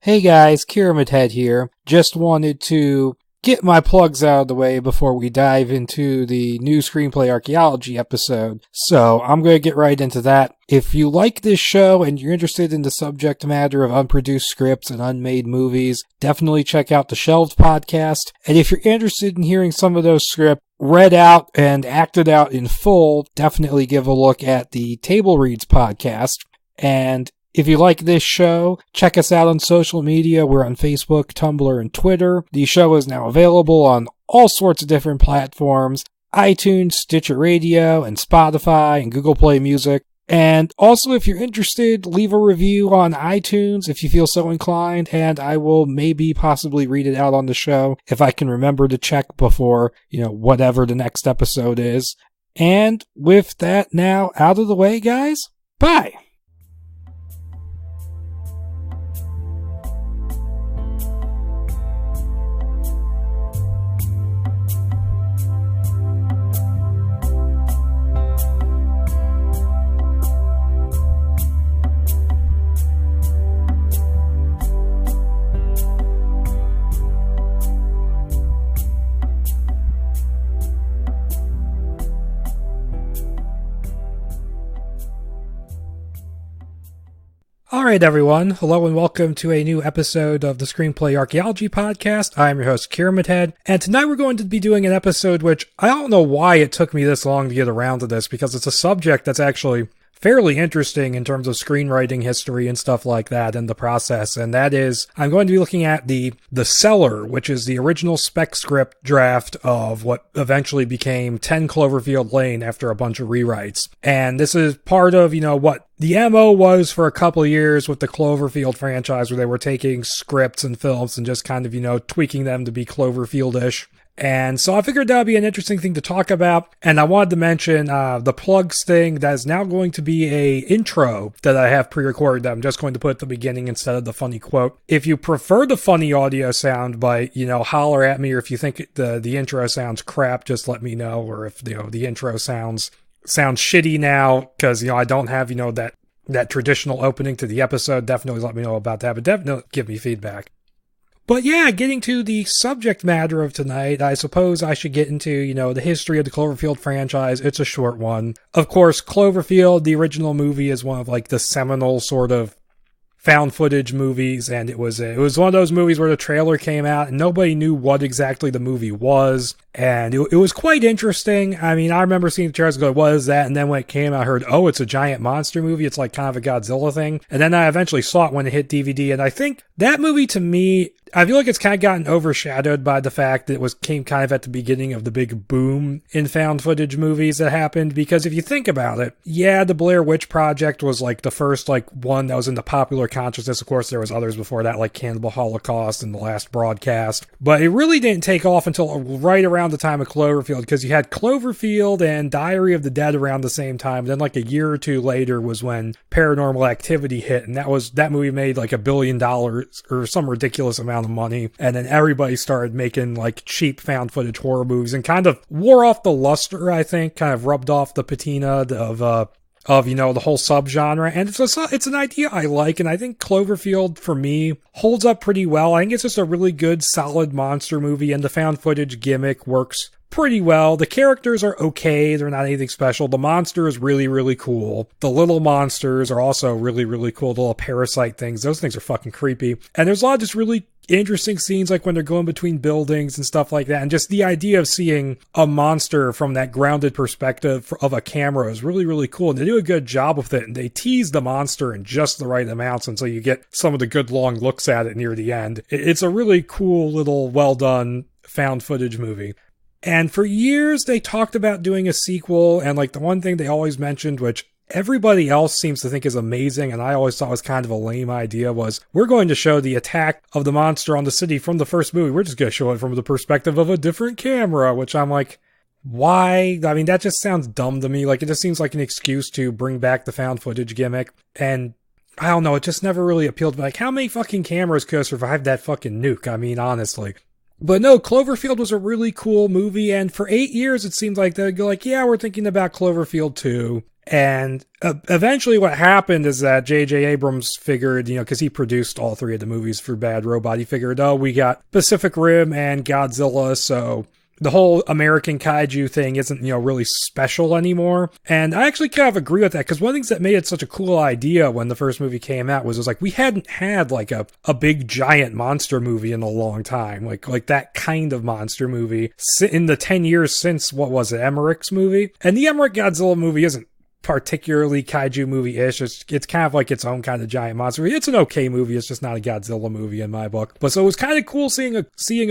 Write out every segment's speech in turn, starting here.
Hey guys, KiramidHead here. Just wanted to get my plugs out of the way before we dive into the new Screenplay Archaeology episode. So I'm going to get right into that. If you like this show and you're interested in the subject matter of unproduced scripts and unmade movies, definitely check out the Shelved podcast. And if you're interested in hearing some of those scripts read out and acted out in full, definitely give a look at the Table Reads podcast. And if you like this show, check us out on social media. We're on Facebook, Tumblr, and Twitter. The show is now available on all sorts of different platforms: iTunes, Stitcher Radio, and Spotify, and Google Play Music. And also, if you're interested, leave a review on iTunes if you feel so inclined, and I will maybe possibly read it out on the show if I can remember to check before, whatever the next episode is. And with that now out of the way, guys, bye! Alright everyone, hello and welcome to a new episode of the Screenplay Archaeology podcast. I'm your host KiramidHead, and tonight we're going to be doing an episode which I don't know why it took me this long to get around to this, because it's a subject that's actually fairly interesting in terms of screenwriting history and stuff like that in the process, and that is, I'm going to be looking at the Cellar, which is the original spec script draft of what eventually became 10 Cloverfield Lane after a bunch of rewrites. And this is part of, what the MO was for a couple of years with the Cloverfield franchise, where they were taking scripts and films and just kind of, tweaking them to be Cloverfield-ish. And so I figured that would be an interesting thing to talk about, and I wanted to mention the plugs thing that is now going to be a intro that I have pre-recorded that I'm just going to put at the beginning instead of the funny quote. If you prefer the funny audio sound by, holler at me, or if you think the intro sounds crap, just let me know, or if, the intro sounds shitty now, because, I don't have, that traditional opening to the episode, definitely let me know about that, but definitely give me feedback. But yeah, getting to the subject matter of tonight, I suppose I should get into, the history of the Cloverfield franchise. It's a short one. Of course, Cloverfield, the original movie, is one of, the seminal sort of found footage movies, and it was one of those movies where the trailer came out and nobody knew what exactly the movie was, and it was quite interesting. I mean, I remember seeing the trailers and going, what is that? And then when it came out, I heard, oh, it's a giant monster movie. It's like kind of a Godzilla thing. And then I eventually saw it when it hit DVD, and I think that movie, to me, I feel like it's kind of gotten overshadowed by the fact that it came kind of at the beginning of the big boom in found footage movies that happened, because if you think about it, yeah, the Blair Witch Project was the first one that was in the popular consciousness. Of course, there was others before that, like Cannibal Holocaust and The Last Broadcast, but it really didn't take off until right around the time of Cloverfield, because you had Cloverfield and Diary of the Dead around the same time. Then a year or two later was when Paranormal Activity hit, and that movie made $1 billion or some ridiculous amount of money, and then everybody started making cheap found footage horror movies and kind of wore off the luster, I think, kind of rubbed off the patina of the whole subgenre. And it's an idea I like, and I think Cloverfield, for me, holds up pretty well. I think it's just a really good, solid monster movie, and the found footage gimmick works pretty well. The characters are okay. They're not anything special. The monster is really, really cool. The little monsters are also really, really cool. The little parasite things. Those things are fucking creepy. And there's a lot of just really interesting scenes, when they're going between buildings and stuff like that. And just the idea of seeing a monster from that grounded perspective of a camera is really, really cool. And they do a good job with it. And they tease the monster in just the right amounts until you get some of the good long looks at it near the end. It's a really cool little well done found footage movie. And for years, they talked about doing a sequel, and the one thing they always mentioned, which everybody else seems to think is amazing, and I always thought was kind of a lame idea, was we're going to show the attack of the monster on the city from the first movie. We're just going to show it from the perspective of a different camera, which I'm like, why? I mean, that just sounds dumb to me. It just seems like an excuse to bring back the found footage gimmick, and I don't know, it just never really appealed to me. How many fucking cameras could have survived that fucking nuke? I mean, honestly. But no, Cloverfield was a really cool movie, and for 8 years it seemed like they'd go yeah, we're thinking about Cloverfield 2. And eventually what happened is that J.J. Abrams figured, because he produced all three of the movies for Bad Robot, he figured, oh, we got Pacific Rim and Godzilla, so the whole American kaiju thing isn't, really special anymore. And I actually kind of agree with that, because one of the things that made it such a cool idea when the first movie came out was like, we hadn't had like a big giant monster movie in a long time. Like that kind of monster movie in the 10 years since, what was it, Emmerich's movie? And the Emmerich Godzilla movie isn't particularly kaiju movie-ish. It's kind of like its own kind of giant monster. It's an okay movie. It's just not a Godzilla movie in my book. But so it was kind of cool seeing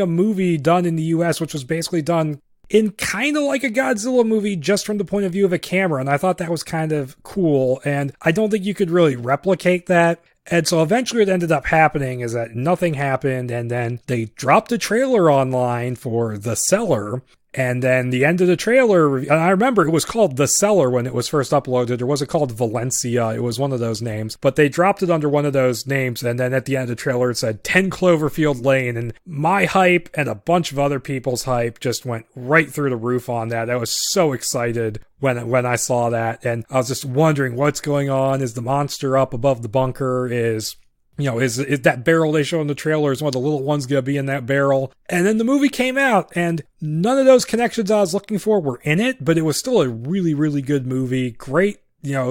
a movie done in the US, which was basically done in kind of like a Godzilla movie, just from the point of view of a camera. And I thought that was kind of cool. And I don't think you could really replicate that. And so eventually what ended up happening is that nothing happened. And then they dropped a trailer online for The Cellar. And then the end of the trailer, and I remember it was called The Cellar when it was first uploaded, or was it called Valencia? It was one of those names, but they dropped it under one of those names, and then at the end of the trailer it said 10 Cloverfield Lane, and my hype and a bunch of other people's hype just went right through the roof on that. I was so excited when I saw that, and I was just wondering what's going on. Is the monster up above the bunker? Is that barrel they show in the trailer, is one of the little ones going to be in that barrel? And then the movie came out, and none of those connections I was looking for were in it, but it was still a really, really good movie. Great,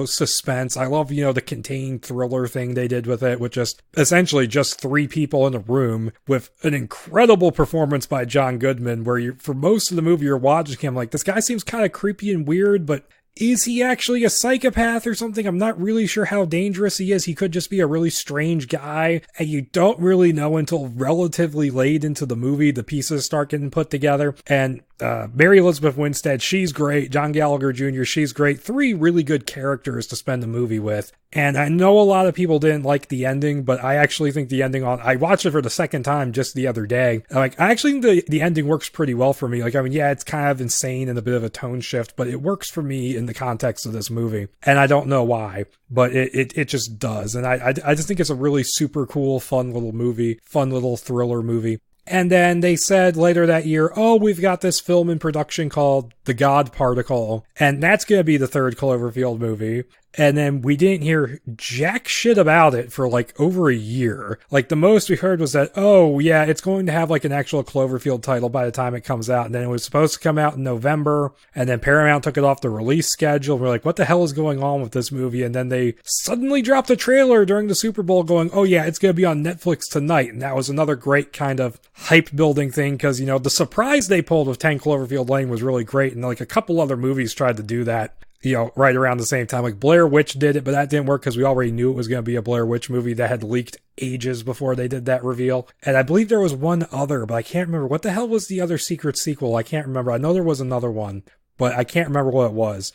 suspense. I love, the contained thriller thing they did with it, with just essentially just three people in a room, with an incredible performance by John Goodman, where for most of the movie you're watching him like, this guy seems kind of creepy and weird, but is he actually a psychopath or something? I'm not really sure how dangerous he is. He could just be a really strange guy, and you don't really know until relatively late into the movie. The pieces start getting put together, and Mary Elizabeth Winstead, she's great. John Gallagher Jr., she's great. Three really good characters to spend the movie with. And I know a lot of people didn't like the ending, but I actually think the ending I watched it for the second time just the other day. I actually think the ending works pretty well for me. Yeah, it's kind of insane and a bit of a tone shift, but it works for me in the context of this movie. And I don't know why, but it just does. And I just think it's a really super cool, fun little movie, fun little thriller movie. And then they said later that year, oh, we've got this film in production called The God Particle, and that's going to be the third Cloverfield movie. And then we didn't hear jack shit about it for over a year. The most we heard was that, oh yeah, it's going to have an actual Cloverfield title by the time it comes out. And then it was supposed to come out in November, and then Paramount took it off the release schedule. We're like, what the hell is going on with this movie? And then they suddenly dropped a trailer during the Super Bowl going, oh yeah, it's going to be on Netflix tonight. And that was another great kind of hype building thing, because, the surprise they pulled with 10 Cloverfield Lane was really great. And a couple other movies tried to do that, right around the same time. Blair Witch did it, but that didn't work because we already knew it was going to be a Blair Witch movie that had leaked ages before they did that reveal. And I believe there was one other, but I can't remember. What the hell was the other secret sequel? I can't remember. I know there was another one, but I can't remember what it was.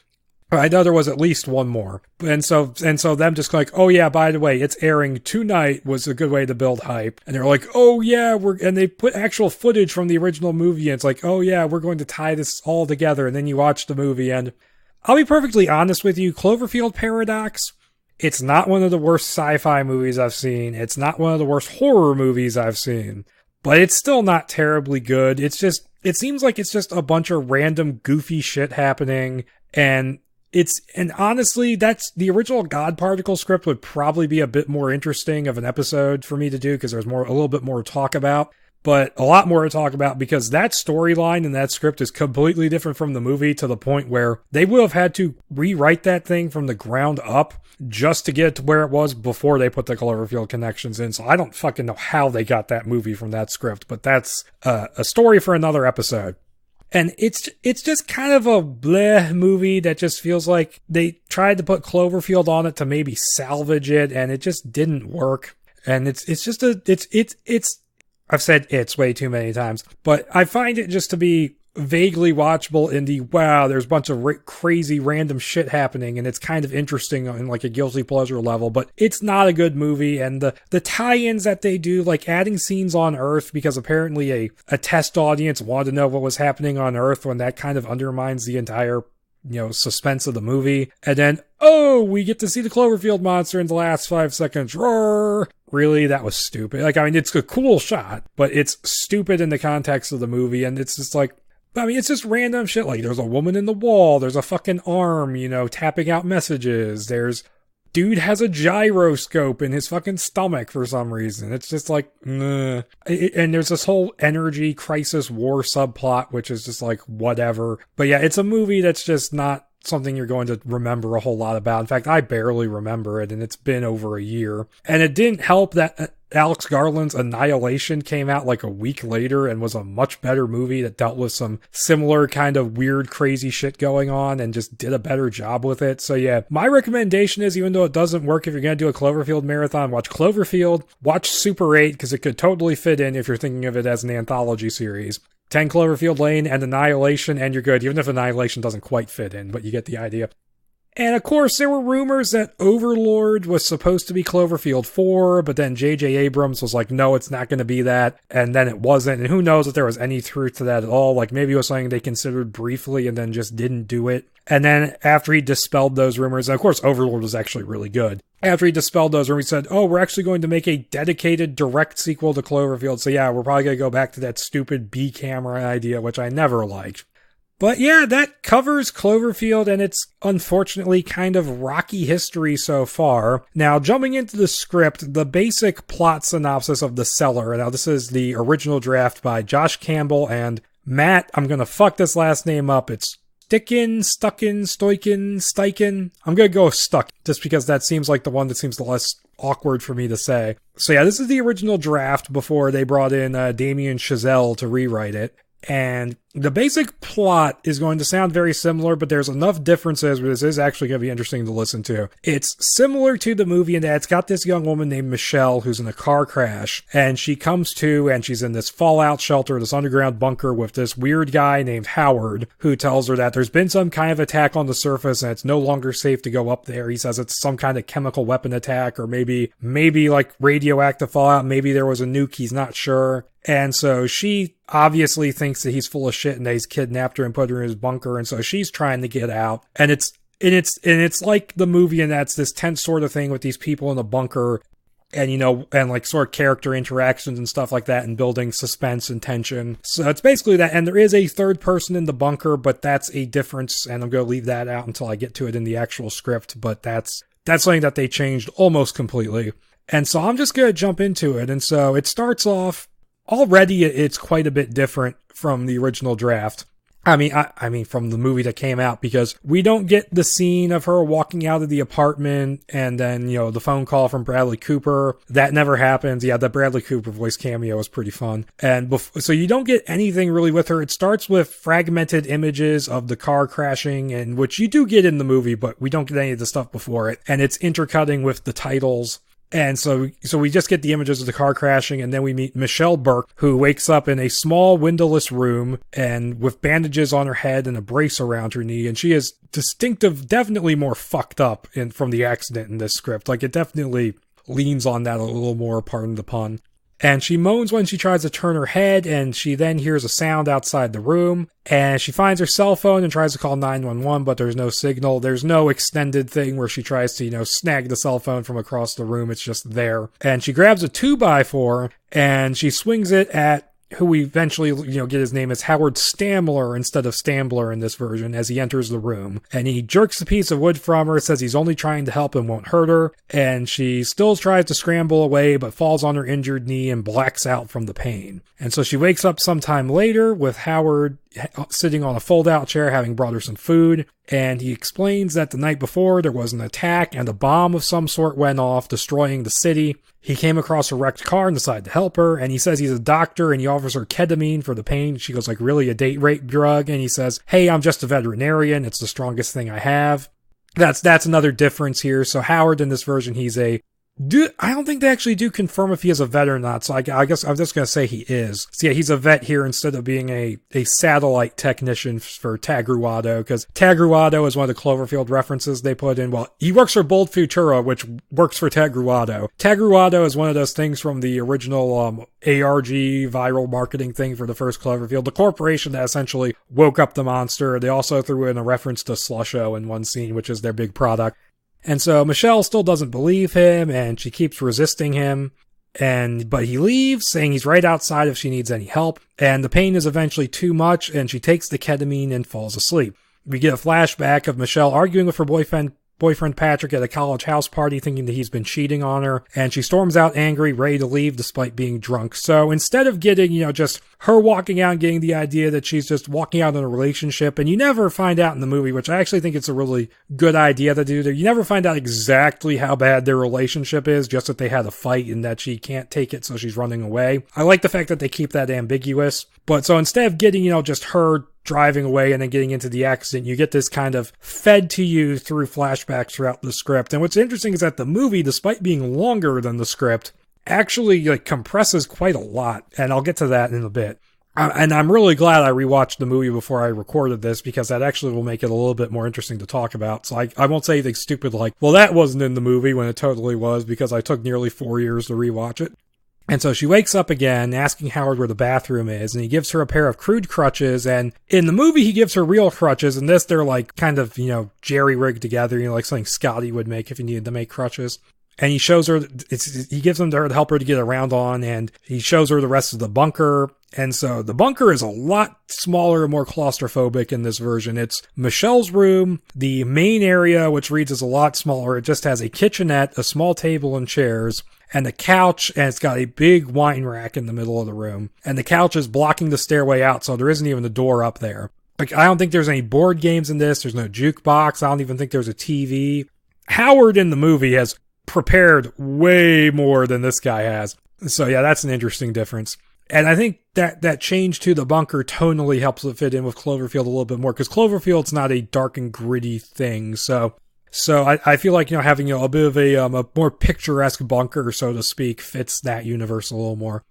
I know there was at least one more. And so them just oh yeah, by the way, it's airing tonight was a good way to build hype. And they're like, oh yeah, and they put actual footage from the original movie, and it's oh yeah, we're going to tie this all together. And then you watch the movie, and I'll be perfectly honest with you, Cloverfield Paradox, it's not one of the worst sci-fi movies I've seen. It's not one of the worst horror movies I've seen. But it's still not terribly good. It seems like it's just a bunch of random goofy shit happening. And honestly, that's the original God Particle script would probably be a bit more interesting of an episode for me to do, because there's a little bit more to talk about. But a lot more to talk about, because that storyline and that script is completely different from the movie, to the point where they would have had to rewrite that thing from the ground up just to get to where it was before they put the Cloverfield connections in. So I don't fucking know how they got that movie from that script, but that's a story for another episode. And it's just kind of a bleh movie that just feels like they tried to put Cloverfield on it to maybe salvage it, and it just didn't work. And it's I've said it's way too many times, but I find it just to be vaguely watchable in the, wow, there's a bunch of crazy random shit happening, and it's kind of interesting on a guilty pleasure level, but it's not a good movie. And the tie-ins that they do, adding scenes on Earth, because apparently a test audience wanted to know what was happening on Earth, when that kind of undermines the entire suspense of the movie. And then, oh, we get to see the Cloverfield monster in the last 5 seconds. Roar! Really? That was stupid. It's a cool shot, but it's stupid in the context of the movie. And it's just I mean, it's just random shit. Like, there's a woman in the wall. There's a fucking arm, tapping out messages. Dude has a gyroscope in his fucking stomach for some reason. It's just like, and there's this whole energy crisis war subplot, which is just like, whatever. But yeah, it's a movie that's just not something you're going to remember a whole lot about. In fact, I barely remember it, and it's been over a year. And it didn't help that Alex Garland's Annihilation came out like a week later and was a much better movie that dealt with some similar kind of weird, crazy shit going on and just did a better job with it. So yeah, my recommendation is, even though it doesn't work if you're going to do a Cloverfield marathon, watch Cloverfield, watch Super 8, because it could totally fit in if you're thinking of it as an anthology series. 10 Cloverfield Lane and Annihilation, and you're good, even if Annihilation doesn't quite fit in, but you get the idea. And of course, there were rumors that Overlord was supposed to be Cloverfield 4, but then J.J. Abrams was like, no, it's not going to be that, and then it wasn't, and who knows if there was any truth to that at all. Like, maybe it was something they considered briefly and then just didn't do it. And then after he dispelled those rumors, and of course Overlord was actually really good, after he dispelled those rumors, he said, oh, we're actually going to make a dedicated direct sequel to Cloverfield, so yeah, we're probably going to go back to that stupid B-camera idea, which I never liked. But yeah, that covers Cloverfield and its unfortunately kind of rocky history so far. Now, jumping into the script, the basic plot synopsis of The Cellar. Now, this is the original draft by Josh Campbell and Matt. I'm going to fuck this last name up. It's Steichen. I'm going to go with Stuck, just because that seems like the one that seems the less awkward for me to say. So yeah, this is the original draft before they brought in Damien Chazelle to rewrite it. And the basic plot is going to sound very similar, but there's enough differences where this is actually going to be interesting to listen to. It's similar to the movie in that it's got this young woman named Michelle who's in a car crash, and she comes to, and she's in this fallout shelter, this underground bunker with this weird guy named Howard, who tells her that there's been some kind of attack on the surface and it's no longer safe to go up there. He says it's some kind of chemical weapon attack, or maybe like radioactive fallout, maybe there was a nuke, he's not sure. And so she obviously thinks that he's full of shit and that he's kidnapped her and put her in his bunker. And so she's trying to get out. And it's like the movie, and that's this tense sort of thing with these people in the bunker and, and like sort of character interactions and stuff like that, and building suspense and tension. So it's basically that. And there is a third person in the bunker, but that's a difference. And I'm going to leave that out until I get to it in the actual script. But that's something that they changed almost completely. And so I'm just going to jump into it. And so it starts off. Already, it's quite a bit different from the original draft. I mean, from the movie that came out, because we don't get the scene of her walking out of the apartment and then, the phone call from Bradley Cooper. That never happens. Yeah, the Bradley Cooper voice cameo was pretty fun. And so you don't get anything really with her. It starts with fragmented images of the car crashing, and which you do get in the movie, but we don't get any of the stuff before it. And it's intercutting with the titles. And so we just get the images of the car crashing, and then we meet Michelle Burke, who wakes up in a small windowless room and with bandages on her head and a brace around her knee. And she is definitely more fucked up from the accident in this script. Like, it definitely leans on that a little more, pardon the pun. And she moans when she tries to turn her head, and she then hears a sound outside the room, and she finds her cell phone and tries to call 911, but there's no signal. There's no extended thing where she tries to, snag the cell phone from across the room. It's just there. And she grabs a 2x4, and she swings it at who we eventually, get his name as Howard Stamler instead of Stambler in this version, as he enters the room. And he jerks a piece of wood from her, says he's only trying to help and won't hurt her. And she still tries to scramble away, but falls on her injured knee and blacks out from the pain. And so she wakes up sometime later with Howard sitting on a fold-out chair, having brought her some food. And he explains that the night before there was an attack and a bomb of some sort went off, destroying the city. He came across a wrecked car and decided to help her, and he says he's a doctor, and he offers her ketamine for the pain. She goes, like, really, a date rape drug? And he says, hey, I'm just a veterinarian. It's the strongest thing I have. That's another difference here. So Howard, in this version, I don't think they actually do confirm if he is a vet or not, so I guess I'm just going to say he is. So yeah, he's a vet here instead of being a satellite technician for Tagruato, because Tagruato is one of the Cloverfield references they put in. Well, he works for Bold Futura, which works for Tagruato. Tagruato is one of those things from the original ARG viral marketing thing for the first Cloverfield, the corporation that essentially woke up the monster. They also threw in a reference to Slusho in one scene, which is their big product. And so Michelle still doesn't believe him, and she keeps resisting him. But he leaves, saying he's right outside if she needs any help. And the pain is eventually too much, and she takes the ketamine and falls asleep. We get a flashback of Michelle arguing with her boyfriend Patrick at a college house party, thinking that he's been cheating on her, and she storms out angry, ready to leave despite being drunk. So instead of getting, just her walking out and getting the idea that she's just walking out in a relationship, and you never find out in the movie, which I actually think it's a really good idea to do there, you never find out exactly how bad their relationship is, just that they had a fight and that she can't take it, so she's running away. I like the fact that they keep that ambiguous. But so instead of getting, just her driving away and then getting into the accident, you get this kind of fed to you through flashbacks throughout the script. And what's interesting is that the movie, despite being longer than the script, actually compresses quite a lot. And I'll get to that in a bit. And I'm really glad I rewatched the movie before I recorded this, because that actually will make it a little bit more interesting to talk about. So I won't say anything stupid like, well, that wasn't in the movie when it totally was, because I took nearly 4 years to rewatch it. And so she wakes up again, asking Howard where the bathroom is, and he gives her a pair of crude crutches, and in the movie he gives her real crutches, and this they're kind of, jerry-rigged together, like something Scotty would make if he needed to make crutches. And he shows her, he gives them to her to help her to get around on, and he shows her the rest of the bunker. And so the bunker is a lot smaller and more claustrophobic in this version. It's Michelle's room. The main area, which reads as a lot smaller, it just has a kitchenette, a small table and chairs, and a couch, and it's got a big wine rack in the middle of the room. And the couch is blocking the stairway out, so there isn't even a door up there. I don't think there's any board games in this. There's no jukebox. I don't even think there's a TV. Howard in the movie has prepared way more than this guy has. So yeah, that's an interesting difference. And I think that change to the bunker tonally helps it fit in with Cloverfield a little bit more, because Cloverfield's not a dark and gritty thing. So I feel like, having a bit of a more picturesque bunker, so to speak, fits that universe a little more.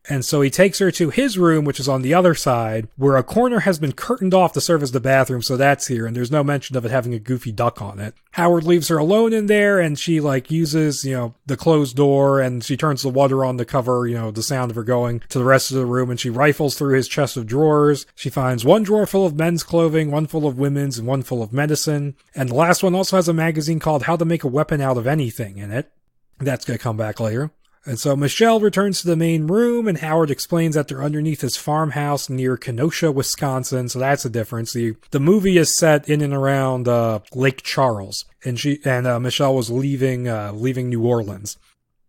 And so he takes her to his room, which is on the other side, where a corner has been curtained off to serve as the bathroom, so that's here, and there's no mention of it having a goofy duck on it. Howard leaves her alone in there, and she, uses, the closed door, and she turns the water on to cover, the sound of her going to the rest of the room, and she rifles through his chest of drawers. She finds one drawer full of men's clothing, one full of women's, and one full of medicine, and the last one also has a magazine called How to Make a Weapon Out of Anything in it. That's gonna come back later. And so Michelle returns to the main room, and Howard explains that they're underneath his farmhouse near Kenosha, Wisconsin. So that's a difference. The movie is set in and around Lake Charles, and Michelle was leaving New Orleans.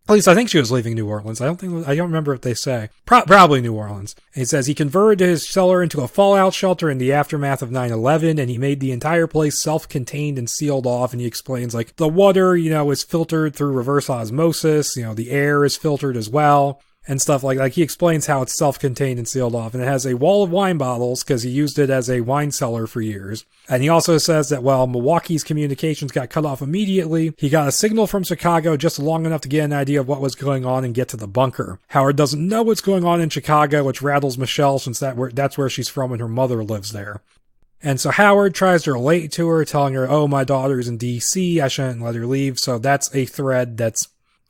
At least I think she was leaving New Orleans. I don't remember what they say. Probably New Orleans. And he says he converted his cellar into a fallout shelter in the aftermath of 9/11, and he made the entire place self-contained and sealed off. And he explains, the water, is filtered through reverse osmosis. The air is filtered as well. And stuff like that. He explains how it's self-contained and sealed off. And it has a wall of wine bottles because he used it as a wine cellar for years. And he also says that while Milwaukee's communications got cut off immediately, he got a signal from Chicago just long enough to get an idea of what was going on and get to the bunker. Howard doesn't know what's going on in Chicago, which rattles Michelle since that's where she's from and her mother lives there. And so Howard tries to relate to her, telling her, oh, my daughter's in D.C., I shouldn't let her leave. So that's a thread that's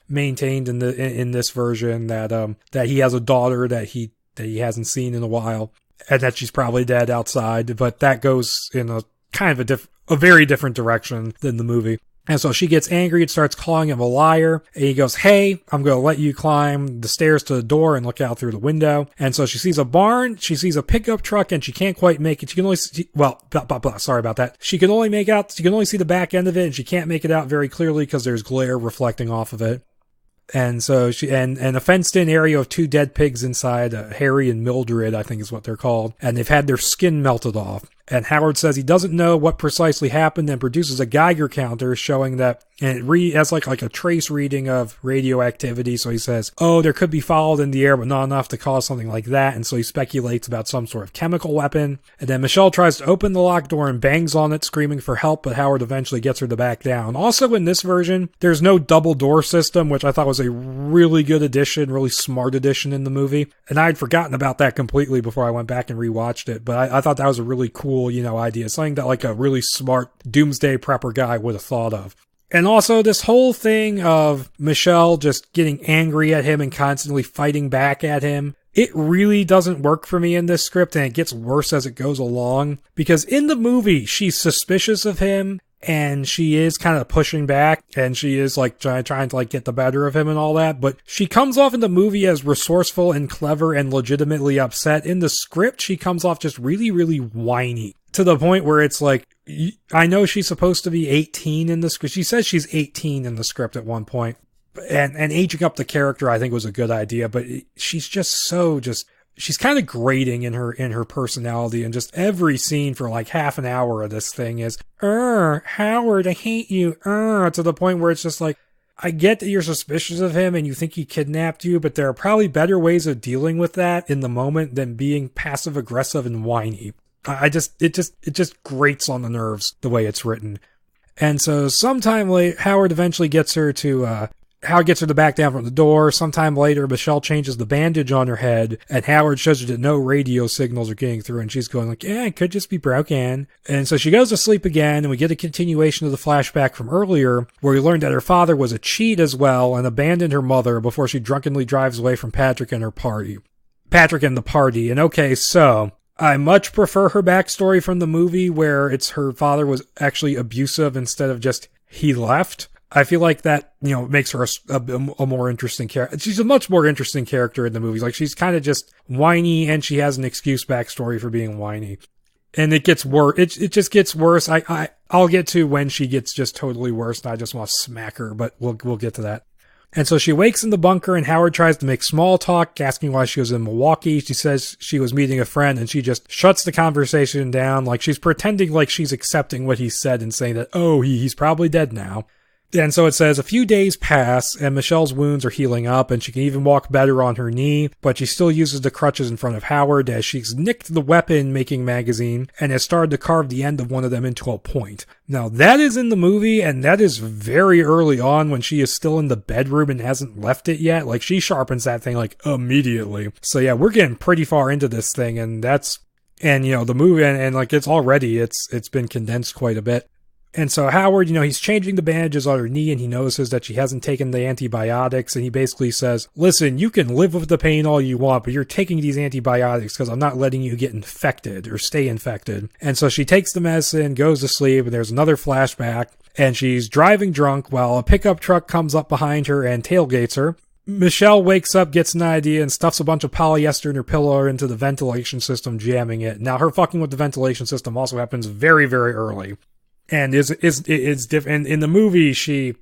maintained in this version, that he has a daughter that he hasn't seen in a while, and that she's probably dead outside, but that goes in a kind of a very different direction than the movie. And so she gets angry and starts calling him a liar. And he goes, hey, I'm going to let you climb the stairs to the door and look out through the window. And so she sees a barn, she sees a pickup truck, and she can't quite make it. She can only see, sorry about that. She can only see the back end of it, and she can't make it out very clearly because there's glare reflecting off of it. And so and a fenced-in area of 2 dead pigs inside, Harry and Mildred, I think is what they're called, and they've had their skin melted off. And Howard says he doesn't know what precisely happened and produces a Geiger counter showing that, and it has like a trace reading of radioactivity. So he says, oh, there could be fallout in the air, but not enough to cause something like that. And so he speculates about some sort of chemical weapon. And then Michelle tries to open the locked door and bangs on it, screaming for help, but Howard eventually gets her to back down. Also in this version, there's no double door system, which I thought was a really good addition, really smart addition in the movie. And I had forgotten about that completely before I went back and rewatched it. But I thought that was a really cool, idea. Something that a really smart doomsday prepper guy would have thought of. And also this whole thing of Michelle just getting angry at him and constantly fighting back at him, it really doesn't work for me in this script, and it gets worse as it goes along. Because in the movie, she's suspicious of him, and she is kind of pushing back, and she is like trying to like get the better of him and all that, but she comes off in the movie as resourceful and clever and legitimately upset. In the script, she comes off just really, really whiny, to the point where it's like, I know she's supposed to be 18 in the script. She says she's 18 in the script at one point, and aging up the character I think was a good idea, but she's just she's kind of grating in her personality, and just every scene for like half an hour of this thing is, Howard, I hate you, to the point where it's just like, I get that you're suspicious of him and you think he kidnapped you, but there are probably better ways of dealing with that in the moment than being passive aggressive and whiny. It just grates on the nerves the way it's written. And so sometime late, Howard eventually gets her to back down from the door. Sometime later, Michelle changes the bandage on her head, and Howard shows her that no radio signals are getting through, and she's going like, it could just be broken. And so she goes to sleep again, and we get a continuation of the flashback from earlier, where we learned that her father was a cheat as well, and abandoned her mother before she drunkenly drives away from Patrick and the party. And okay, so I much prefer her backstory from the movie, where it's her father was actually abusive instead of just he left. I feel like that, makes her a more interesting character. She's a much more interesting character in the movies. Like, she's kind of just whiny, and she has an excuse backstory for being whiny. And it gets worse. It just gets worse. I'll get to when she gets just totally worse, and I just want to smack her, but we'll get to that. And so she wakes in the bunker, and Howard tries to make small talk, asking why she was in Milwaukee. She says she was meeting a friend, and she just shuts the conversation down, like she's pretending like she's accepting what he said and saying that, he's probably dead now. And so it says a few days pass, and Michelle's wounds are healing up, and she can even walk better on her knee, but she still uses the crutches in front of Howard as she's nicked the weapon-making magazine and has started to carve the end of one of them into a point. Now, that is in the movie, and that is very early on when she is still in the bedroom and hasn't left it yet. Like, she sharpens that thing, like, immediately. So yeah, we're getting pretty far into this thing, and the movie, and like, it's been condensed quite a bit. And so Howard, he's changing the bandages on her knee, and he notices that she hasn't taken the antibiotics, and he basically says, listen, you can live with the pain all you want, but you're taking these antibiotics because I'm not letting you get infected or stay infected. And so she takes the medicine, goes to sleep, and there's another flashback, and she's driving drunk while a pickup truck comes up behind her and tailgates her. Michelle wakes up, gets an idea, and stuffs a bunch of polyester in her pillow into the ventilation system, jamming it. Now, her fucking with the ventilation system also happens very, very early. And it's different. In the movie, she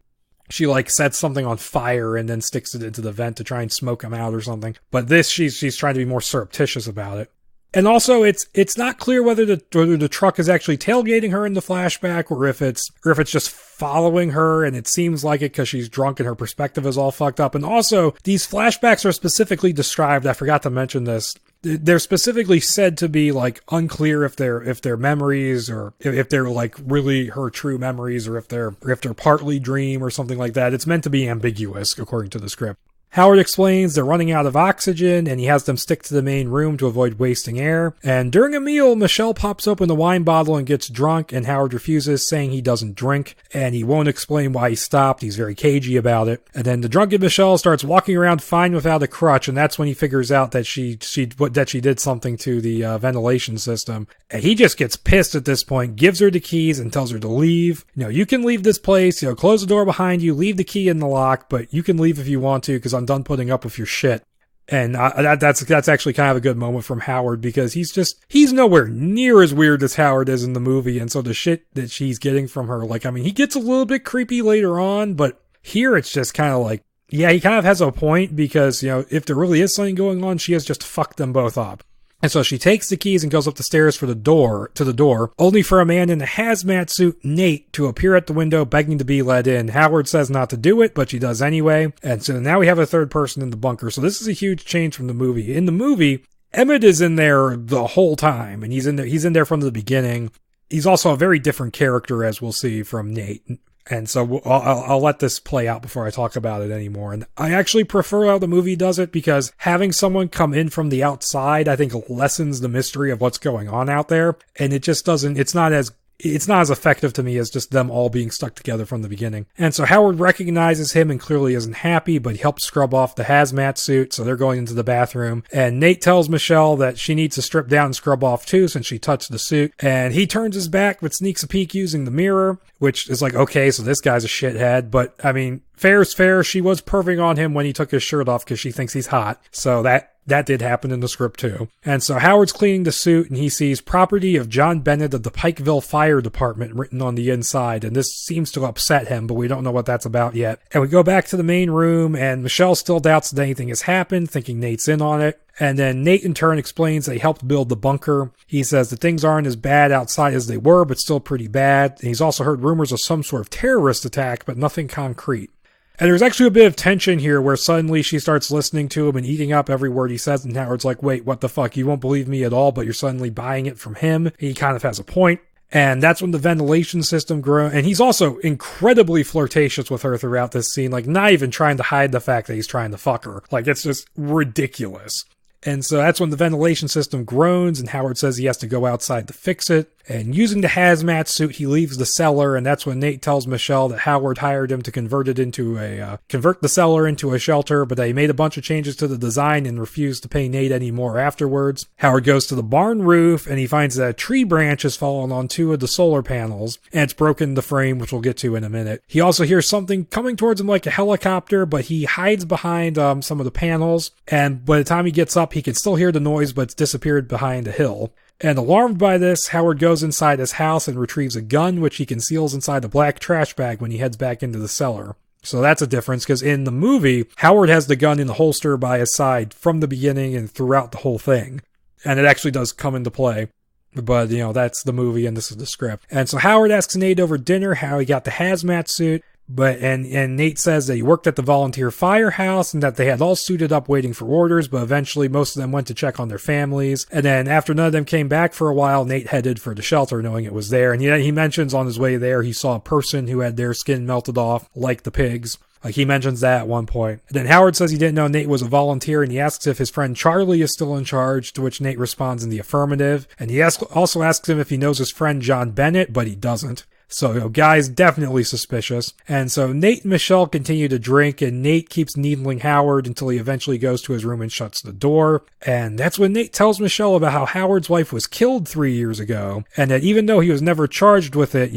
like sets something on fire and then sticks it into the vent to try and smoke them out or something. But this, she's trying to be more surreptitious about it. And also, it's not clear whether the truck is actually tailgating her in the flashback, or if it's just following her, and it seems like it because she's drunk and her perspective is all fucked up. And also, these flashbacks are specifically described. I forgot to mention this. They're specifically said to be like unclear if they're memories, or if they're like really her true memories, or if they're partly dream or something like that. It's meant to be ambiguous according to the script. Howard explains they're running out of oxygen, and he has them stick to the main room to avoid wasting air. And during a meal, Michelle pops open the wine bottle and gets drunk, and Howard refuses, saying he doesn't drink, and he won't explain why he stopped. He's very cagey about it. And then the drunken Michelle starts walking around fine without a crutch, and that's when he figures out that she did something to the ventilation system. And he just gets pissed at this point, gives her the keys, and tells her to leave. You can leave this place, close the door behind you, leave the key in the lock, but you can leave if you want to, because I'm done putting up with your shit. And that's actually kind of a good moment from Howard, because he's nowhere near as weird as Howard is in the movie. And so the shit that she's getting from her, he gets a little bit creepy later on, but here it's just kind of like, yeah, he kind of has a point, because, if there really is something going on, she has just fucked them both up. And so she takes the keys and goes up the stairs to the door, only for a man in a hazmat suit, Nate, to appear at the window begging to be let in. Howard says not to do it, but she does anyway. And so now we have a third person in the bunker. So this is a huge change from the movie. In the movie, Emmett is in there the whole time, and he's in there from the beginning. He's also a very different character, as we'll see from Nate. And so I'll let this play out before I talk about it anymore. And I actually prefer how the movie does it, because having someone come in from the outside, I think, lessens the mystery of what's going on out there. And it just doesn't, it's not as it's not as effective to me as just them all being stuck together from the beginning. And so Howard recognizes him and clearly isn't happy, but he helps scrub off the hazmat suit, so they're going into the bathroom. And Nate tells Michelle that she needs to strip down and scrub off too since she touched the suit. And he turns his back but sneaks a peek using the mirror, which is like, okay, so this guy's a shithead. But, I mean, fair's fair. She was perving on him when he took his shirt off because she thinks he's hot. So that did happen in the script too. And so Howard's cleaning the suit and he sees property of John Bennett of the Pikeville Fire Department written on the inside. And this seems to upset him, but we don't know what that's about yet. And we go back to the main room and Michelle still doubts that anything has happened, thinking Nate's in on it. And then Nate in turn explains they helped build the bunker. He says that things aren't as bad outside as they were, but still pretty bad. And he's also heard rumors of some sort of terrorist attack, but nothing concrete. And there's actually a bit of tension here where suddenly she starts listening to him and eating up every word he says. And Howard's like, wait, what the fuck? You won't believe me at all, but you're suddenly buying it from him. He kind of has a point. And that's when the ventilation system grows. And he's also incredibly flirtatious with her throughout this scene. Like, not even trying to hide the fact that he's trying to fuck her. Like, it's just ridiculous. And so that's when the ventilation system groans and Howard says he has to go outside to fix it. And using the hazmat suit, he leaves the cellar, and that's when Nate tells Michelle that Howard hired him to convert the cellar into a shelter, but they made a bunch of changes to the design and refused to pay Nate any more afterwards. Howard goes to the barn roof, and he finds that a tree branch has fallen on 2 of the solar panels, and it's broken the frame, which we'll get to in a minute. He also hears something coming towards him like a helicopter, but he hides behind some of the panels, and by the time he gets up, he can still hear the noise, but it's disappeared behind a hill. And alarmed by this, Howard goes inside his house and retrieves a gun, which he conceals inside a black trash bag when he heads back into the cellar. So that's a difference, because in the movie, Howard has the gun in the holster by his side from the beginning and throughout the whole thing. And it actually does come into play. But, that's the movie and this is the script. And so Howard asks Nate over dinner how he got the hazmat suit. And Nate says that he worked at the volunteer firehouse and that they had all suited up waiting for orders, but eventually most of them went to check on their families. And then after none of them came back for a while, Nate headed for the shelter knowing it was there. And he mentions on his way there he saw a person who had their skin melted off like the pigs. Like, he mentions that at one point. And then Howard says he didn't know Nate was a volunteer, and he asks if his friend Charlie is still in charge, to which Nate responds in the affirmative. And he also asks him if he knows his friend John Bennett, but he doesn't. So, guy's definitely suspicious. And so Nate and Michelle continue to drink, and Nate keeps needling Howard until he eventually goes to his room and shuts the door. And that's when Nate tells Michelle about how Howard's wife was killed 3 years ago, and that even though he was never charged with it,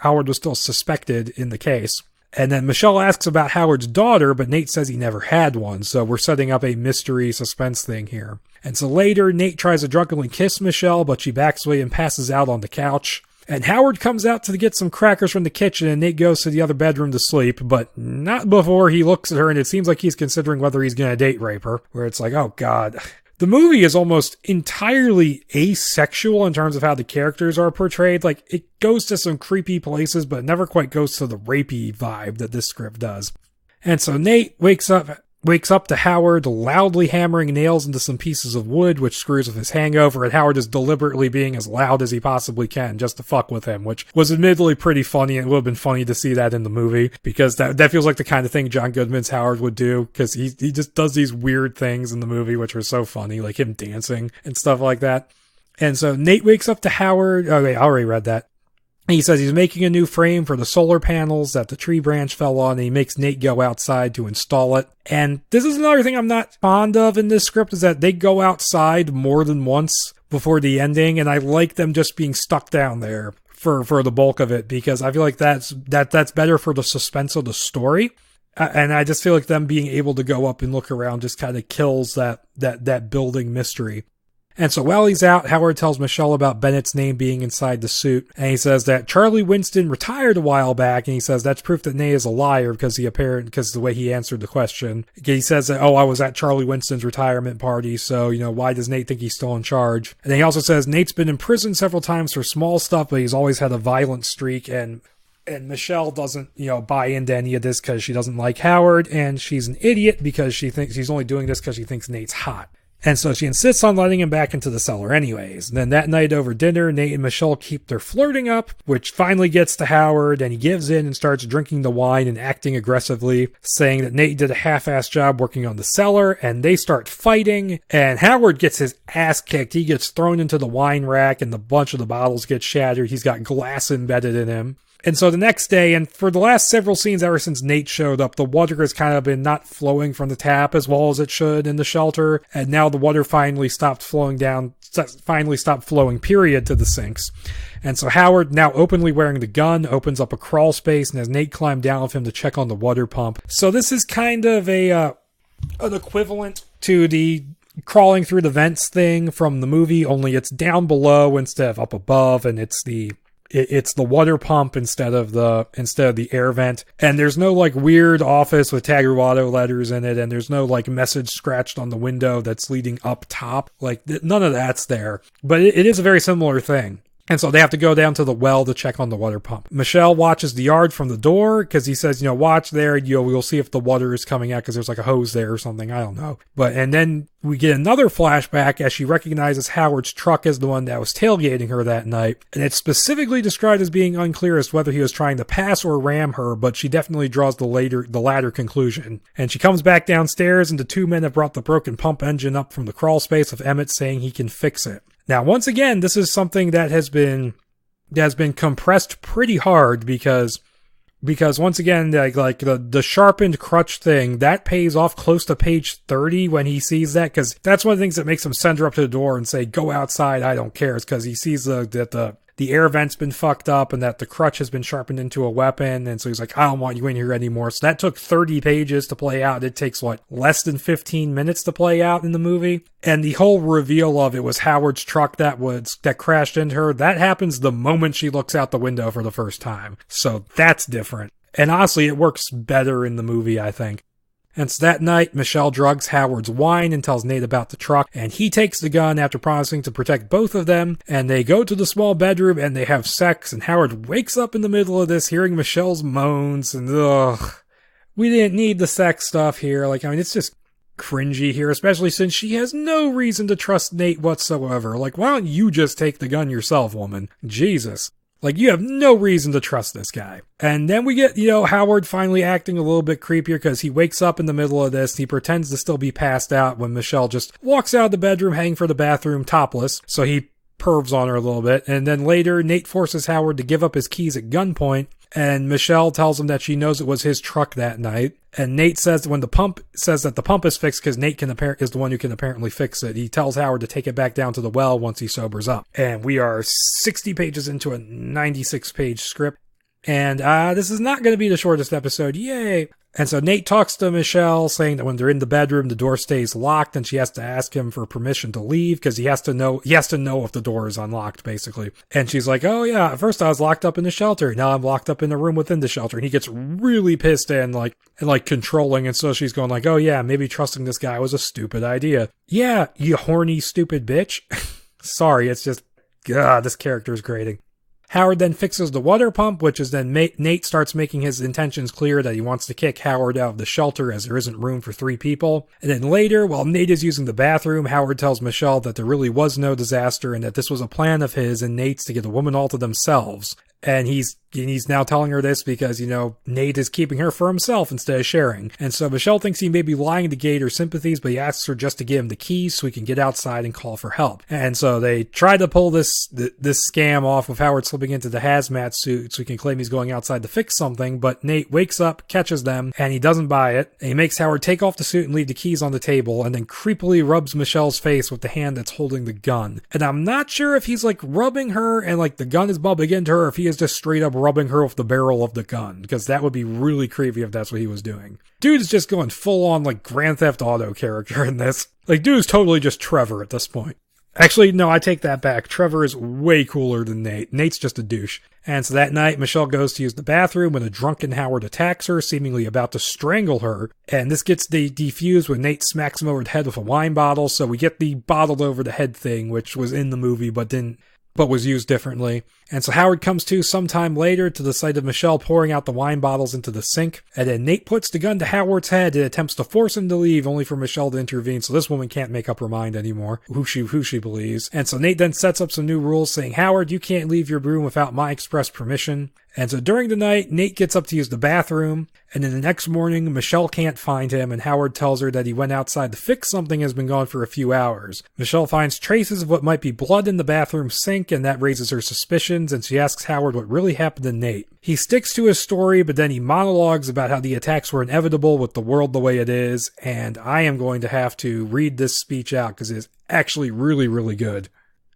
Howard was still suspected in the case. And then Michelle asks about Howard's daughter, but Nate says he never had one, so we're setting up a mystery suspense thing here. And so later, Nate tries to drunkenly kiss Michelle, but she backs away and passes out on the couch. And Howard comes out to get some crackers from the kitchen, and Nate goes to the other bedroom to sleep, but not before he looks at her, and it seems like he's considering whether he's going to date rape her, where it's like, oh god. The movie is almost entirely asexual in terms of how the characters are portrayed. Like, it goes to some creepy places, but never quite goes to the rapey vibe that this script does. And so Nate wakes up to Howard loudly hammering nails into some pieces of wood, which screws with his hangover, and Howard is deliberately being as loud as he possibly can just to fuck with him, which was admittedly pretty funny, and it would have been funny to see that in the movie, because that feels like the kind of thing John Goodman's Howard would do, because he just does these weird things in the movie, which are so funny, like him dancing and stuff like that. And so Nate wakes up to Howard. Okay, I already read that. He says he's making a new frame for the solar panels that the tree branch fell on, and he makes Nate go outside to install it. And this is another thing I'm not fond of in this script, is that they go outside more than once before the ending, and I like them just being stuck down there for the bulk of it, because I feel like that's better for the suspense of the story. And I just feel like them being able to go up and look around just kind of kills that building mystery. And so while he's out, Howard tells Michelle about Bennett's name being inside the suit. And he says that Charlie Winston retired a while back. And he says that's proof that Nate is a liar because of the way he answered the question. He says that, I was at Charlie Winston's retirement party. So, why does Nate think he's still in charge? And then he also says Nate's been in prison several times for small stuff, but he's always had a violent streak. And Michelle doesn't, buy into any of this because she doesn't like Howard. And she's an idiot because she thinks he's only doing this because she thinks Nate's hot. And so she insists on letting him back into the cellar anyways. And then that night over dinner, Nate and Michelle keep their flirting up, which finally gets to Howard, and he gives in and starts drinking the wine and acting aggressively, saying that Nate did a half-assed job working on the cellar, and they start fighting, and Howard gets his ass kicked. He gets thrown into the wine rack, and a bunch of the bottles get shattered. He's got glass embedded in him. And so the next day, and for the last several scenes ever since Nate showed up, the water has kind of been not flowing from the tap as well as it should in the shelter, and now the water finally stopped flowing, period, to the sinks. And so Howard, now openly wearing the gun, opens up a crawl space and has Nate climb down with him to check on the water pump. So this is kind of an equivalent to the crawling through the vents thing from the movie, only it's down below instead of up above, and it's the water pump instead of the air vent. And there's no like weird office with Taguato letters in it, and there's no like message scratched on the window that's leading up top. Like none of that's there. But it is a very similar thing. And so they have to go down to the well to check on the water pump. Michelle watches the yard from the door because he says, watch there. We'll see if the water is coming out because there's like a hose there or something. I don't know. And then we get another flashback as she recognizes Howard's truck as the one that was tailgating her that night. And it's specifically described as being unclear as to whether he was trying to pass or ram her, but she definitely draws the latter conclusion. And she comes back downstairs, and the two men have brought the broken pump engine up from the crawl space with Emmett saying he can fix it. Now, once again, this is something that has been compressed pretty hard because once again, like the sharpened crutch thing, that pays off close to page 30 when he sees that, because that's one of the things that makes him send her up to the door and say, go outside, I don't care. It's because he sees that the air vent's been fucked up and that the crutch has been sharpened into a weapon. And so he's like, I don't want you in here anymore. So that took 30 pages to play out. It takes, less than 15 minutes to play out in the movie. And the whole reveal of it was Howard's truck that crashed into her. That happens the moment she looks out the window for the first time. So that's different. And honestly, it works better in the movie, I think. And so that night, Michelle drugs Howard's wine and tells Nate about the truck, and he takes the gun after promising to protect both of them, and they go to the small bedroom and they have sex, and Howard wakes up in the middle of this hearing Michelle's moans, and we didn't need the sex stuff here. It's just cringy here, especially since she has no reason to trust Nate whatsoever. Why don't you just take the gun yourself, woman? Jesus. You have no reason to trust this guy. And then we get, Howard finally acting a little bit creepier because he wakes up in the middle of this and he pretends to still be passed out when Michelle just walks out of the bedroom heading for the bathroom topless. So he pervs on her a little bit. And then later, Nate forces Howard to give up his keys at gunpoint. And Michelle tells him that she knows it was his truck that night. And Nate says that the pump is fixed because Nate is the one who can apparently fix it. He tells Howard to take it back down to the well once he sobers up. And we are 60 pages into a 96-page script. And this is not going to be the shortest episode. Yay! And so Nate talks to Michelle, saying that when they're in the bedroom, the door stays locked, and she has to ask him for permission to leave because he has to know if the door is unlocked, basically. And she's like, oh yeah, at first I was locked up in the shelter. Now I'm locked up in the room within the shelter. And he gets really pissed and controlling. And so she's going like, oh yeah, maybe trusting this guy was a stupid idea. Yeah, you horny, stupid bitch. Sorry, it's just, God, this character is grating. Howard then fixes the water pump, which is then Nate starts making his intentions clear that he wants to kick Howard out of the shelter as there isn't room for 3 people. And then later, while Nate is using the bathroom, Howard tells Michelle that there really was no disaster and that this was a plan of his and Nate's to get the woman all to themselves. And he's now telling her this because, Nate is keeping her for himself instead of sharing. And so Michelle thinks he may be lying to gauge her sympathies, but he asks her just to give him the keys so he can get outside and call for help. And so they try to pull this scam off with Howard slipping into the hazmat suit so he can claim he's going outside to fix something, but Nate wakes up, catches them, and he doesn't buy it. And he makes Howard take off the suit and leave the keys on the table, and then creepily rubs Michelle's face with the hand that's holding the gun. And I'm not sure if he's rubbing her and the gun is bumping into her, or if he is just straight up rubbing her with the barrel of the gun, because that would be really creepy if that's what he was doing. Dude is just going full on Grand Theft Auto character in this. Dude is totally just Trevor at this point. Actually, no, I take that back. Trevor is way cooler than Nate. Nate's just a douche. And so that night, Michelle goes to use the bathroom when a drunken Howard attacks her, seemingly about to strangle her. And this gets defused when Nate smacks him over the head with a wine bottle. So we get the bottled over the head thing, which was in the movie, but didn't but was used differently. And so Howard comes to sometime later to the sight of Michelle pouring out the wine bottles into the sink. And then Nate puts the gun to Howard's head and attempts to force him to leave, only for Michelle to intervene. So this woman can't make up her mind anymore, who she believes. And so Nate then sets up some new rules saying, Howard, you can't leave your room without my express permission. And so during the night, Nate gets up to use the bathroom, and then the next morning, Michelle can't find him, and Howard tells her that he went outside to fix something has been gone for a few hours. Michelle finds traces of what might be blood in the bathroom sink, and that raises her suspicions, and she asks Howard what really happened to Nate. He sticks to his story, but then he monologues about how the attacks were inevitable with the world the way it is, and I am going to have to read this speech out because it is actually really, really good.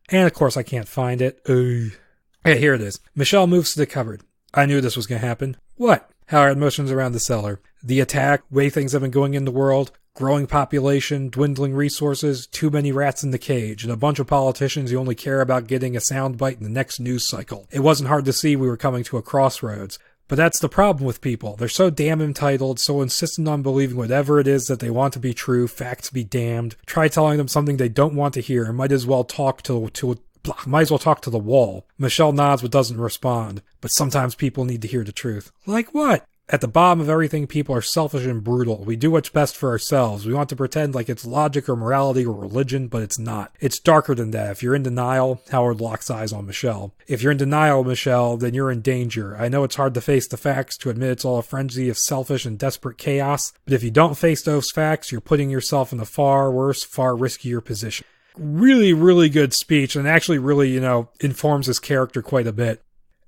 And of course, I can't find it. Okay, here it is. Michelle moves to the cupboard. I knew this was going to happen. What? Howard motions around the cellar. The attack, way things have been going in the world, growing population, dwindling resources, too many rats in the cage, and a bunch of politicians who only care about getting a soundbite in the next news cycle. It wasn't hard to see we were coming to a crossroads. But that's the problem with people. They're so damn entitled, so insistent on believing whatever it is that they want to be true, facts be damned. Try telling them something they don't want to hear and might as well talk to the wall. Michelle nods but doesn't respond. But sometimes people need to hear the truth. Like what? At the bottom of everything, people are selfish and brutal. We do what's best for ourselves. We want to pretend like it's logic or morality or religion, but it's not. It's darker than that. If you're in denial, Howard locks eyes on Michelle. If you're in denial, Michelle, then you're in danger. I know it's hard to face the facts, to admit it's all a frenzy of selfish and desperate chaos, but if you don't face those facts, you're putting yourself in a far worse, far riskier position. Really, really good speech, and actually really, informs his character quite a bit.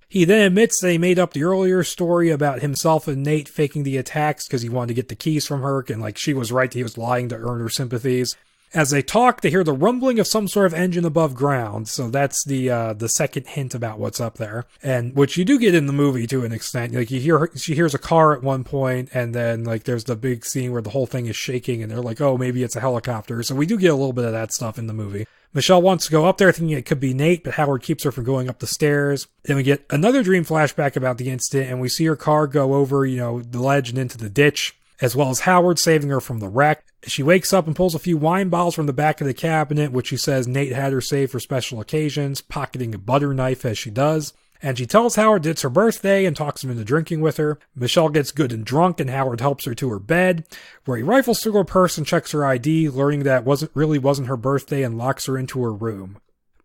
He then admits that he made up the earlier story about himself and Nate faking the attacks because he wanted to get the keys from her, and she was right, he was lying to earn her sympathies. As they talk, they hear the rumbling of some sort of engine above ground, so that's the second hint about what's up there, and which you do get in the movie to an extent. She hears a car at one point, and then there's the big scene where the whole thing is shaking, and they're like, oh, maybe it's a helicopter. So we do get a little bit of that stuff in the movie. Michelle wants to go up there thinking it could be Nate, but Howard keeps her from going up the stairs. Then we get another dream flashback about the incident, and we see her car go over, the ledge and into the ditch, as well as Howard saving her from the wreck. She wakes up and pulls a few wine bottles from the back of the cabinet, which she says Nate had her save for special occasions, pocketing a butter knife as she does. And she tells Howard it's her birthday and talks him into drinking with her. Michelle gets good and drunk, and Howard helps her to her bed, where he rifles through her purse and checks her ID, learning that wasn't her birthday, and locks her into her room.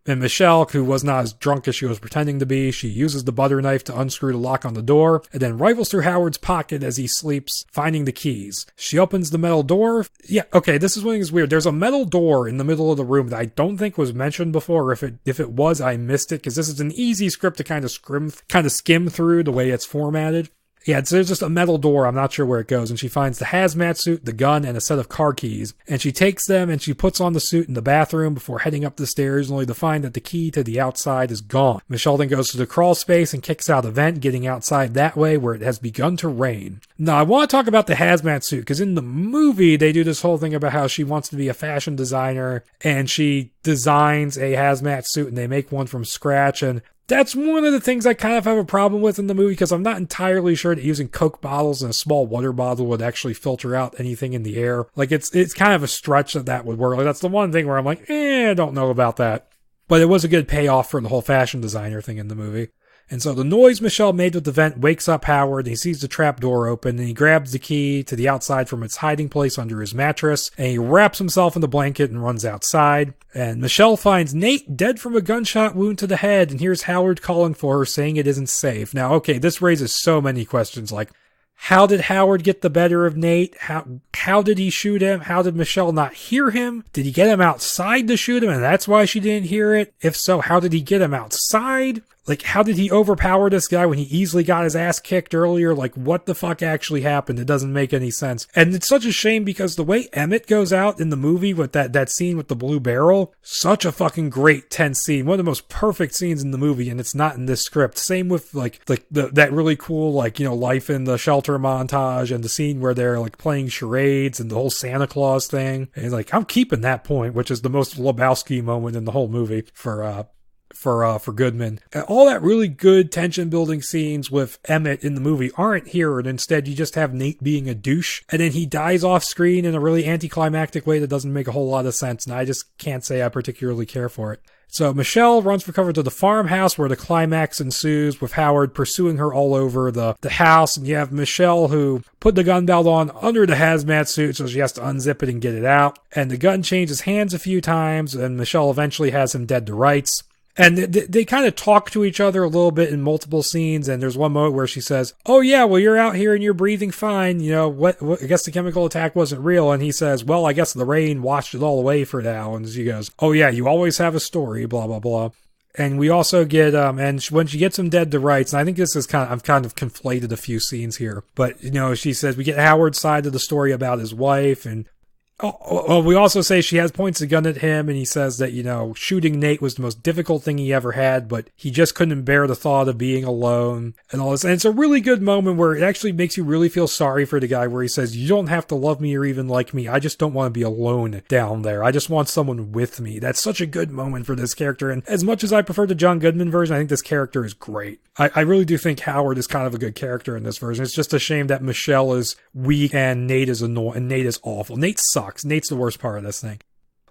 And Michelle, who was not as drunk as she was pretending to be, she uses the butter knife to unscrew the lock on the door, and then rifles through Howard's pocket as he sleeps, finding the keys. She opens the metal door. Yeah, okay, this is one thing that's weird. There's a metal door in the middle of the room that I don't think was mentioned before. If it was, I missed it, because this is an easy script to kind of skim through the way it's formatted. Yeah, so there's just a metal door. I'm not sure where it goes. And she finds the hazmat suit, the gun, and a set of car keys. And she takes them and she puts on the suit in the bathroom before heading up the stairs, only to find that the key to the outside is gone. Michelle then goes to the crawl space and kicks out a vent, getting outside that way where it has begun to rain. Now, I want to talk about the hazmat suit, because in the movie, they do this whole thing about how she wants to be a fashion designer, and she designs a hazmat suit, and they make one from scratch, and that's one of the things I kind of have a problem with in the movie, because I'm not entirely sure that using Coke bottles and a small water bottle would actually filter out anything in the air. It's kind of a stretch that would work. That's the one thing where I'm like, I don't know about that. But it was a good payoff for the whole fashion designer thing in the movie. And so the noise Michelle made with the vent wakes up Howard, and he sees the trap door open, and he grabs the key to the outside from its hiding place under his mattress, and he wraps himself in the blanket and runs outside. And Michelle finds Nate dead from a gunshot wound to the head, and hears Howard calling for her, saying it isn't safe. Now, okay, this raises so many questions, like, how did Howard get the better of Nate? How did he shoot him? How did Michelle not hear him? Did he get him outside to shoot him, and that's why she didn't hear it? If so, how did he get him outside? How did he overpower this guy when he easily got his ass kicked earlier? What the fuck actually happened? It doesn't make any sense. And it's such a shame, because the way Emmett goes out in the movie with that scene with the blue barrel, such a fucking great tense scene. One of the most perfect scenes in the movie, and it's not in this script. Same with that really cool, life in the shelter montage, and the scene where they're playing charades and the whole Santa Claus thing. And I'm keeping that point, which is the most Lebowski moment in the whole movie for for Goodman. And all that really good tension building scenes with Emmett in the movie aren't here, and instead you just have Nate being a douche, and then he dies off screen in a really anticlimactic way that doesn't make a whole lot of sense, and I just can't say I particularly care for it. So Michelle runs for cover to the farmhouse where the climax ensues with Howard pursuing her all over the house. And you have Michelle who put the gun belt on under the hazmat suit, so she has to unzip it and get it out. And the gun changes hands a few times, and Michelle eventually has him dead to rights. And they kind of talk to each other a little bit in multiple scenes, and there's one moment where she says, "Oh yeah, well you're out here and you're breathing fine, you know, what I guess the chemical attack wasn't real." And he says, "Well, I guess the rain washed it all away for now." And she goes, "Oh yeah, you always have a story, blah blah blah." And we also get, and when she gets him dead to rights, and I think this is I've kind of conflated a few scenes here, but you know, she says we get Howard's side of the story about his wife, and we also say she points a gun at him, and he says that, you know, shooting Nate was the most difficult thing he ever had, but he just couldn't bear the thought of being alone and all this. And it's a really good moment where it actually makes you really feel sorry for the guy, where he says, "You don't have to love me or even like me. I just don't want to be alone down there. I just want someone with me." That's such a good moment for this character. And as much as I prefer the John Goodman version, I think this character is great. I really do think Howard is kind of a good character in this version. It's just a shame that Michelle is weak and Nate is annoying and Nate is awful. Nate sucks. Nate's the worst part of this thing.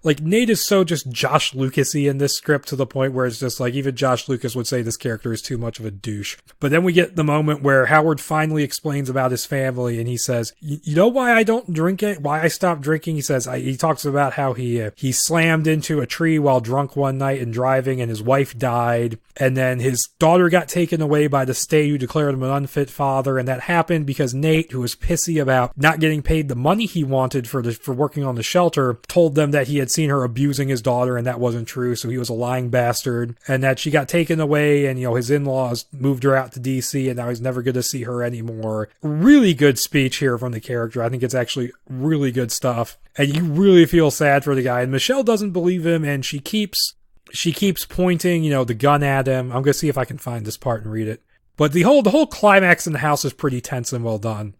Like, Nate is so just Josh Lucas-y in this script to the point where it's just like, even Josh Lucas would say this character is too much of a douche. But then we get the moment where Howard finally explains about his family, and he says, "You know why I don't drink it? Why I stopped drinking?" He says, he talks about how he slammed into a tree while drunk one night and driving, and his wife died. And then his daughter got taken away by the state, who declared him an unfit father. And that happened because Nate, who was pissy about not getting paid the money he wanted for working on the shelter, told them that he had seen her abusing his daughter, and that wasn't true, so he was a lying bastard, and that she got taken away, and, you know, his in-laws moved her out to DC, and now he's never going to see her anymore. Really good speech here from the character. I think it's actually really good stuff, and you really feel sad for the guy. And Michelle doesn't believe him, and she keeps pointing, you know, the gun at him. I'm going to see if I can find this part and read it. But the whole climax in the house is pretty tense and well done.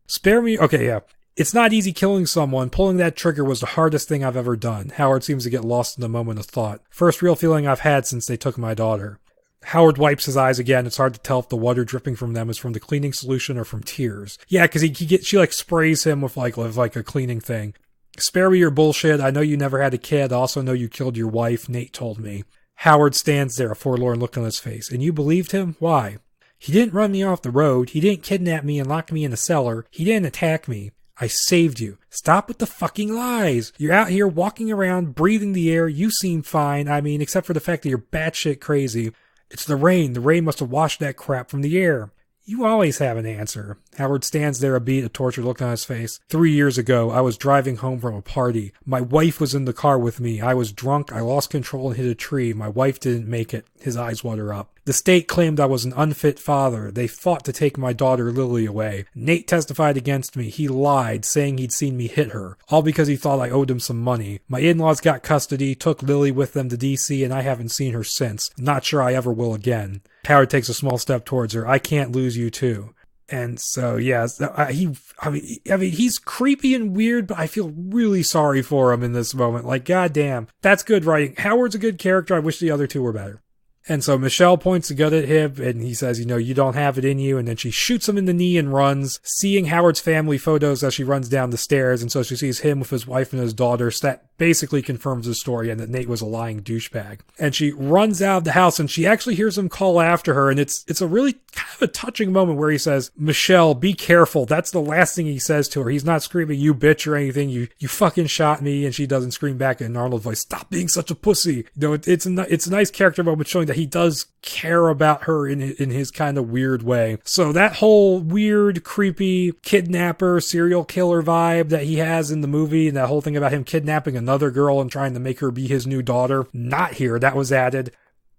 Spare me. Okay, yeah. "It's not easy killing someone. Pulling that trigger was the hardest thing I've ever done." Howard seems to get lost in the moment of thought. "First real feeling I've had since they took my daughter." Howard wipes his eyes again. It's hard to tell if the water dripping from them is from the cleaning solution or from tears. Yeah, because she like sprays him with like a cleaning thing. "Spare me your bullshit. I know you never had a kid. I also know you killed your wife. Nate told me." Howard stands there, a forlorn look on his face. "And you believed him? Why?" "He didn't run me off the road. He didn't kidnap me and lock me in a cellar. He didn't attack me. I saved you. Stop with the fucking lies. You're out here walking around, breathing the air. You seem fine. I mean, except for the fact that you're batshit crazy. It's the rain. The rain must have washed that crap from the air." "You always have an answer." Howard stands there, a beat, a tortured look on his face. 3 years ago, I was driving home from a party. My wife was in the car with me. I was drunk. I lost control and hit a tree. My wife didn't make it. His eyes water up. "The state claimed I was an unfit father. They fought to take my daughter Lily away. Nate testified against me. He lied, saying he'd seen me hit her. All because he thought I owed him some money. My in-laws got custody, took Lily with them to DC, and I haven't seen her since. Not sure I ever will again." Howard takes a small step towards her. "I can't lose you too." And so, yeah, he's creepy and weird, but I feel really sorry for him in this moment. Like, goddamn, that's good writing. Howard's a good character. I wish the other two were better. And so Michelle points the gun at him, and he says, "You know, you don't have it in you." And then she shoots him in the knee and runs, seeing Howard's family photos as she runs down the stairs. And so she sees him with his wife and his daughter. So that basically confirms his story and that Nate was a lying douchebag. And she runs out of the house, and she actually hears him call after her. And it's a really kind of a touching moment where he says, "Michelle, be careful." That's the last thing he says to her. He's not screaming, "You bitch," or anything. You fucking shot me. And she doesn't scream back in an Arnold voice, "Stop being such a pussy." You know, it's a nice character moment showing that he does care about her in his kind of weird way. So that whole weird, creepy kidnapper, serial killer vibe that he has in the movie, and that whole thing about him kidnapping another girl and trying to make her be his new daughter, not here. That was added.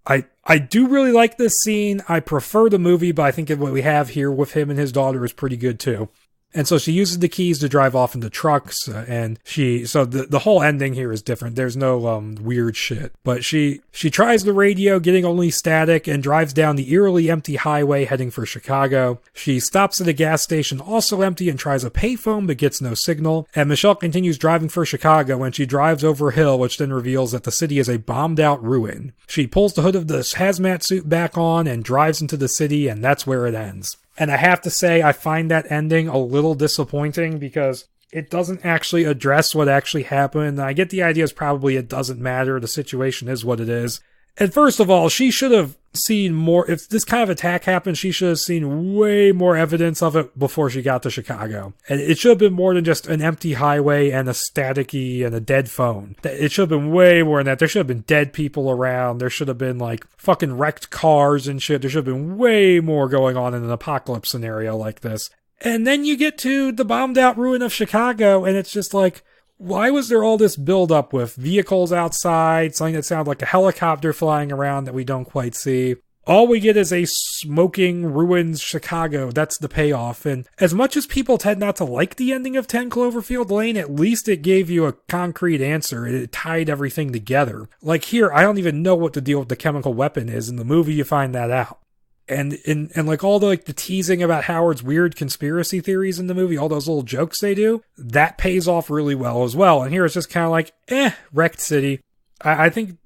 I do really like this scene. I prefer the movie, but I think what we have here with him and his daughter is pretty good too. And so she uses the keys to drive off into trucks, so the whole ending here is different. There's no weird shit. But she tries the radio, getting only static, and drives down the eerily empty highway heading for Chicago. She stops at a gas station, also empty, and tries a payphone, but gets no signal. And Michelle continues driving for Chicago when she drives over a hill, which then reveals that the city is a bombed-out ruin. She pulls the hood of the hazmat suit back on and drives into the city, and that's where it ends. And I have to say, I find that ending a little disappointing because it doesn't actually address what actually happened. I get the idea is probably it doesn't matter. The situation is what it is. And first of all, she should have seen more. If this kind of attack happened, she should have seen way more evidence of it before she got to Chicago. And it should have been more than just an empty highway and a staticky and a dead phone. It should have been way more than that. There should have been dead people around. There should have been like fucking wrecked cars and shit. There should have been way more going on in an apocalypse scenario like this. And then you get to the bombed out ruin of Chicago and it's just like, why was there all this buildup with vehicles outside, something that sounded like a helicopter flying around that we don't quite see? All we get is a smoking, ruined Chicago. That's the payoff. And as much as people tend not to like the ending of 10 Cloverfield Lane, at least it gave you a concrete answer. It tied everything together. Like here, I don't even know what the deal with the chemical weapon is. In the movie, you find that out. And like all the teasing about Howard's weird conspiracy theories in the movie, all those little jokes they do, that pays off really well as well. And here it's just kind of like, wrecked city. I think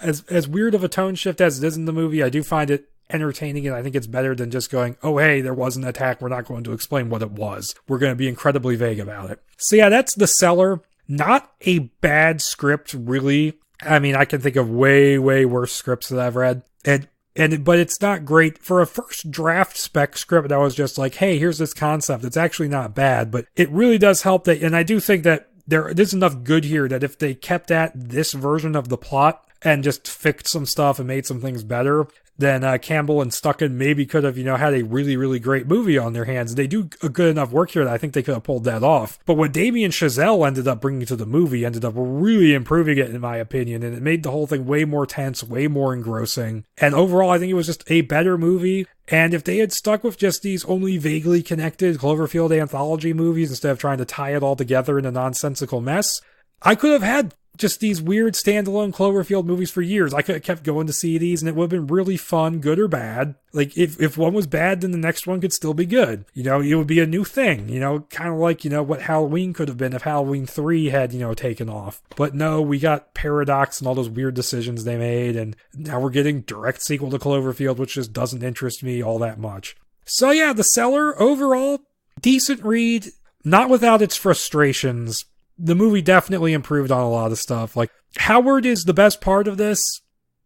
as weird of a tone shift as it is in the movie, I do find it entertaining, and I think it's better than just going, oh hey, there was an attack, we're not going to explain what it was. We're going to be incredibly vague about it. So yeah, that's The Cellar. Not a bad script, really. I mean, I can think of way, way worse scripts that I've read. But it's not great. For a first draft spec script that was just like, hey, here's this concept. It's actually not bad, but it really does help that. And I do think that there's enough good here that if they kept at this version of the plot and just fixed some stuff and made some things better, then Campbell and Stucken maybe could have, had a really, really great movie on their hands. They do a good enough work here that I think they could have pulled that off. But what Damien Chazelle ended up bringing to the movie ended up really improving it, in my opinion, and it made the whole thing way more tense, way more engrossing. And overall, I think it was just a better movie. And if they had stuck with just these only vaguely connected Cloverfield anthology movies instead of trying to tie it all together in a nonsensical mess, I could have had just these weird standalone Cloverfield movies for years. I could have kept going to see these and it would have been really fun, good or bad. Like if one was bad, then the next one could still be good. It would be a new thing, kind of like, what Halloween could have been if Halloween 3 had, taken off. But no, we got Paradox and all those weird decisions they made. And now we're getting direct sequel to Cloverfield, which just doesn't interest me all that much. So yeah, The Cellar, overall, decent read, not without its frustrations. The movie definitely improved on a lot of stuff. Like, Howard is the best part of this,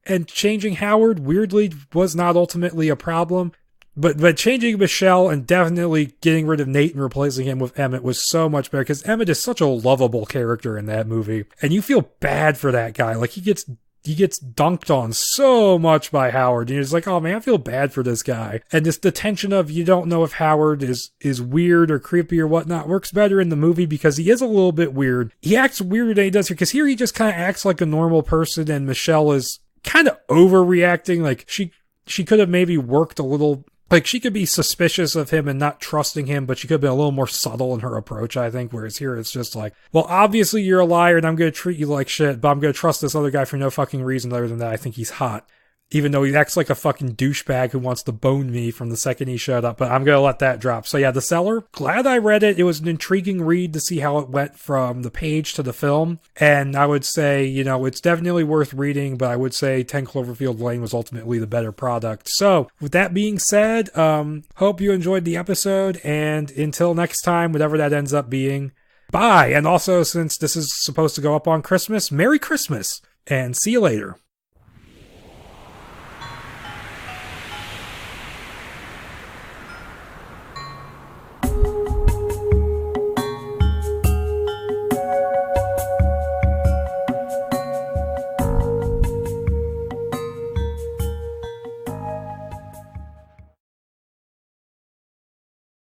and changing Howard, weirdly, was not ultimately a problem. But changing Michelle and definitely getting rid of Nate and replacing him with Emmett was so much better, because Emmett is such a lovable character in that movie. And you feel bad for that guy. Like, he gets dunked on so much by Howard. And you're just like, oh man, I feel bad for this guy. And just the tension of you don't know if Howard is weird or creepy or whatnot works better in the movie because he is a little bit weird. He acts weirder than he does here, because here he just kind of acts like a normal person, and Michelle is kind of overreacting. Like she could have maybe worked a little. Like, she could be suspicious of him and not trusting him, but she could have been a little more subtle in her approach, I think, whereas here it's just like, well, obviously you're a liar and I'm going to treat you like shit, but I'm going to trust this other guy for no fucking reason other than that I think he's hot. Even though he acts like a fucking douchebag who wants to bone me from the second he showed up, but I'm going to let that drop. So yeah, The Cellar, glad I read it. It was an intriguing read to see how it went from the page to the film. And I would say, it's definitely worth reading, but I would say 10 Cloverfield Lane was ultimately the better product. So with that being said, hope you enjoyed the episode, and until next time, whatever that ends up being, bye. And also, since this is supposed to go up on Christmas, Merry Christmas, and see you later.